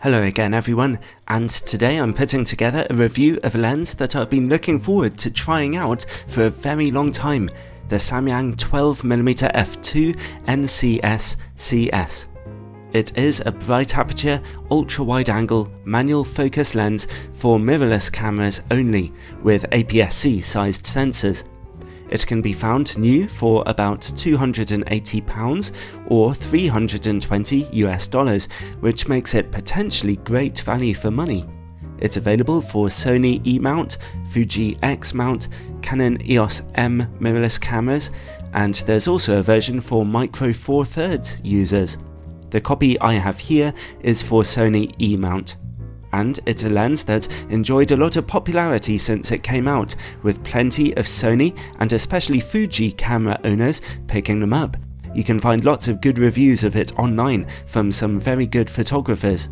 Hello again everyone, and today I'm putting together a review of a lens that I've been looking forward to trying out for a very long time, the Samyang 12mm f2 NCS-CS. It is a bright aperture, ultra-wide angle, manual focus lens for mirrorless cameras only, with APS-C sized sensors. It can be found new for about £280 or $320 US, which makes it potentially great value for money. It's available for Sony E mount, Fuji X mount, Canon EOS M mirrorless cameras, and there's also a version for Micro Four Thirds users. The copy I have here is for Sony E mount. And it's a lens that's enjoyed a lot of popularity since it came out, with plenty of Sony and especially Fuji camera owners picking them up. You can find lots of good reviews of it online from some very good photographers.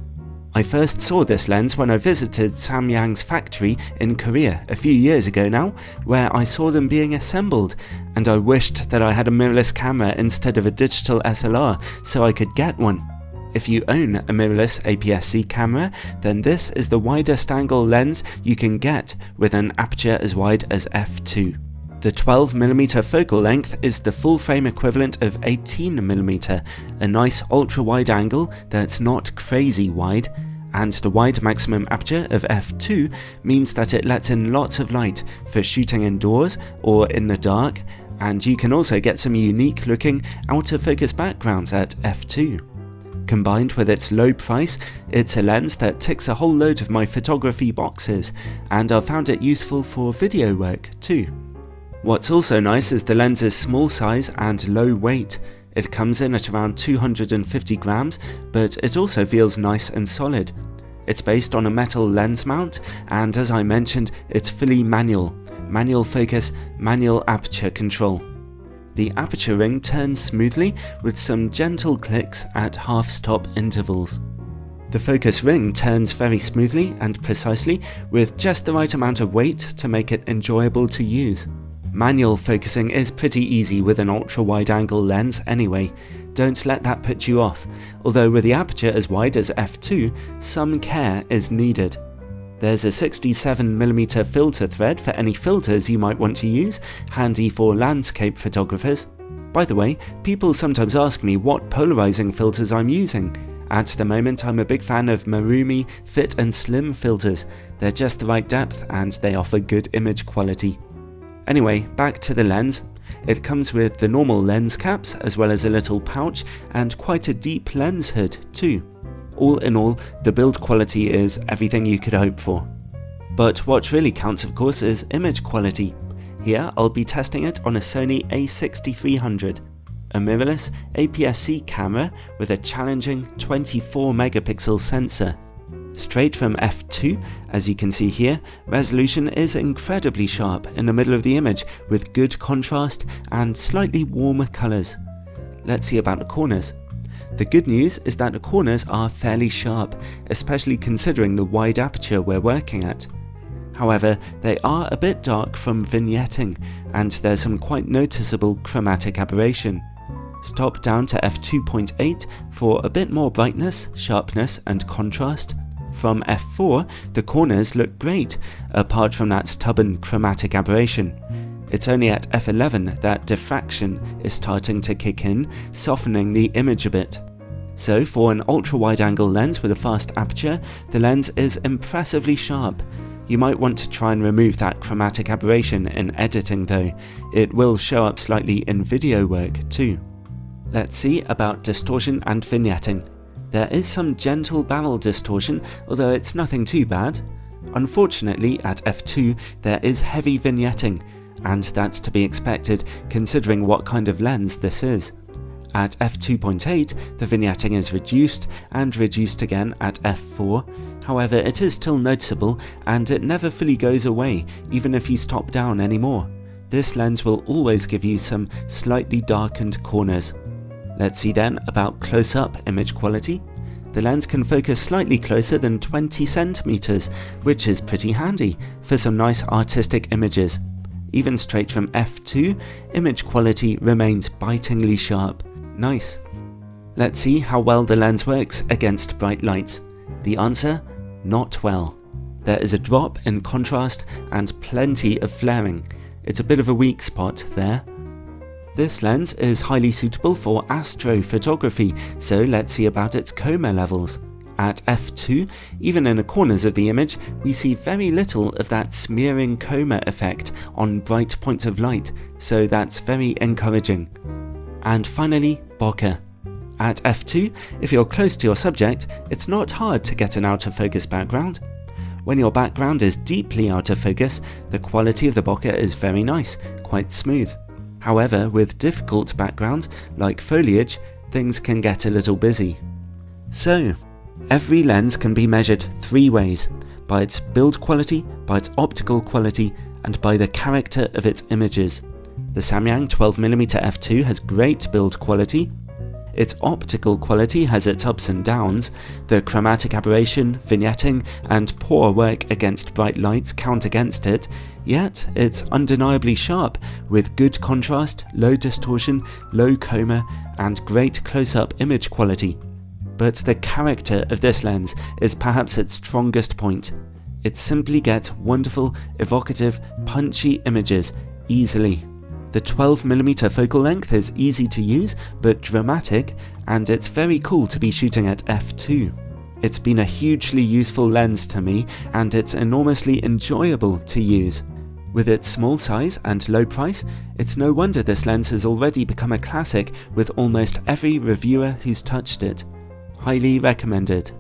I first saw this lens when I visited Samyang's factory in Korea a few years ago now, where I saw them being assembled, and I wished that I had a mirrorless camera instead of a digital SLR so I could get one. If you own a mirrorless APS-C camera, then this is the widest angle lens you can get with an aperture as wide as f2. The 12mm focal length is the full frame equivalent of 18mm, a nice ultra-wide angle that's not crazy wide, and the wide maximum aperture of f2 means that it lets in lots of light for shooting indoors or in the dark, and you can also get some unique looking out of focus backgrounds at f2. Combined with its low price, it's a lens that ticks a whole load of my photography boxes, and I've found it useful for video work too. What's also nice is the lens's small size and low weight. It comes in at around 250 grams, but it also feels nice and solid. It's based on a metal lens mount, and as I mentioned, it's fully manual focus, manual aperture control. The aperture ring turns smoothly with some gentle clicks at half-stop intervals. The focus ring turns very smoothly and precisely with just the right amount of weight to make it enjoyable to use. Manual focusing is pretty easy with an ultra-wide angle lens anyway, don't let that put you off, although with the aperture as wide as f2, some care is needed. There's a 67mm filter thread for any filters you might want to use, handy for landscape photographers. By the way, people sometimes ask me what polarizing filters I'm using. At the moment I'm a big fan of Marumi Fit and Slim filters. They're just the right depth and they offer good image quality. Anyway, back to the lens. It comes with the normal lens caps as well as a little pouch and quite a deep lens hood too. All in all, the build quality is everything you could hope for. But what really counts of course is image quality. Here I'll be testing it on a Sony a6300, a mirrorless APS-C camera with a challenging 24 megapixel sensor. Straight from f2, as you can see here, resolution is incredibly sharp in the middle of the image with good contrast and slightly warmer colours. Let's see about the corners. The good news is that the corners are fairly sharp, especially considering the wide aperture we're working at. However, they are a bit dark from vignetting, and there's some quite noticeable chromatic aberration. Stop down to f2.8 for a bit more brightness, sharpness and contrast. From f4, the corners look great, apart from that stubborn chromatic aberration. It's only at f11 that diffraction is starting to kick in, softening the image a bit. So for an ultra-wide angle lens with a fast aperture, the lens is impressively sharp. You might want to try and remove that chromatic aberration in editing though. It will show up slightly in video work too. Let's see about distortion and vignetting. There is some gentle barrel distortion, although it's nothing too bad. Unfortunately at f2 there is heavy vignetting, and that's to be expected considering what kind of lens this is. At f2.8 the vignetting is reduced and reduced again at f4, however it is still noticeable and it never fully goes away even if you stop down anymore. This lens will always give you some slightly darkened corners. Let's see then about close-up image quality. The lens can focus slightly closer than 20 centimeters, which is pretty handy for some nice artistic images. Even straight from f2, image quality remains bitingly sharp. Nice. Let's see how well the lens works against bright lights. The answer? Not well. There is a drop in contrast and plenty of flaring. It's a bit of a weak spot there. This lens is highly suitable for astrophotography, so let's see about its chroma levels. At f2, even in the corners of the image, we see very little of that smearing chroma effect on bright points of light, so that's very encouraging. And finally, bokeh. At f2, if you're close to your subject, it's not hard to get an out of focus background. When your background is deeply out of focus, the quality of the bokeh is very nice, quite smooth. However, with difficult backgrounds, like foliage, things can get a little busy. So, every lens can be measured 3 ways: by its build quality, by its optical quality, and by the character of its images. The Samyang 12mm f2 has great build quality. Its optical quality has its ups and downs. The chromatic aberration, vignetting, and poor work against bright lights count against it, yet it's undeniably sharp, with good contrast, low distortion, low chroma, and great close-up image quality. But the character of this lens is perhaps its strongest point. It simply gets wonderful, evocative, punchy images easily. The 12mm focal length is easy to use but dramatic, and it's very cool to be shooting at f2. It's been a hugely useful lens to me, and it's enormously enjoyable to use. With its small size and low price, it's no wonder this lens has already become a classic with almost every reviewer who's touched it. Highly recommended.